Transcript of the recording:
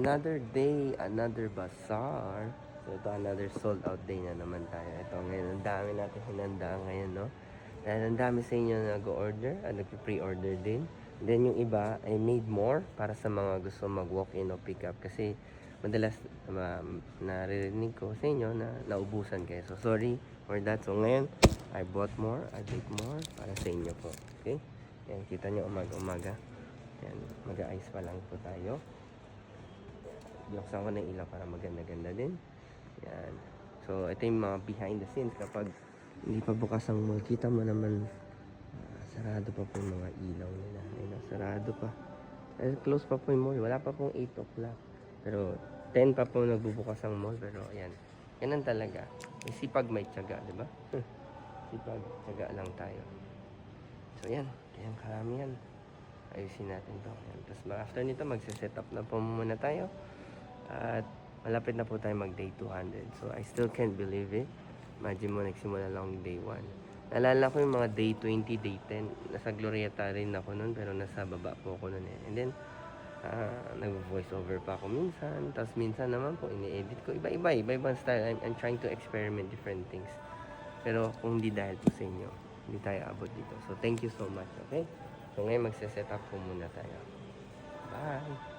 Another day, another bazaar. So ito, another sold out day na naman tayo. Ito ngayon, ang dami natin hinanda ngayon, no? Dahil ang dami sa inyo na nag-order, nag-pre-order din. Then yung iba, I made more para sa mga gusto mag-walk-in o pick up. Kasi madalas naririnig ko sa inyo na naubusan kayo. So sorry for that. So ngayon, I bought more, I bake more para sa inyo po. Okay? Yan, kita nyo umaga-umaga. Yan, mag-a-ice pa lang po tayo. Binuksan ko na yung ilaw para maganda-ganda din. Yan. So, ito yung mga behind the scenes. Kapag hindi pa bukas ang mall, kita mo naman sarado pa po yung mga ilaw nila. Ayun, sarado pa. Close pa po yung mall. Wala pa pong 8 o'clock. Pero 10 pa po nagbubukas ang mall. Pero ayan. Ganun talaga. May sipag, may tiyaga, di ba? Sipag, tiyaga lang tayo. So, yan. Ayan, karami yan. Ayusin natin to. Ayan. Tapos after nito, magsiset up na po muna tayo. At malapit na po tayo mag day 200. So I still can't believe it. Imagine mo, nagsimula lang day 1. Naalala ko yung mga day 20, day 10. Nasa Glorieta rin ako nun, pero nasa baba po ako nun eh. And then, nag-voice over pa ako minsan. Tapos minsan naman po, ini-edit ko. Iba-ibang style. I'm trying to experiment different things. Pero kung di dahil po sa inyo, hindi tayo abot dito. So thank you so much, okay? So ngayon magse-set up po muna tayo. Bye!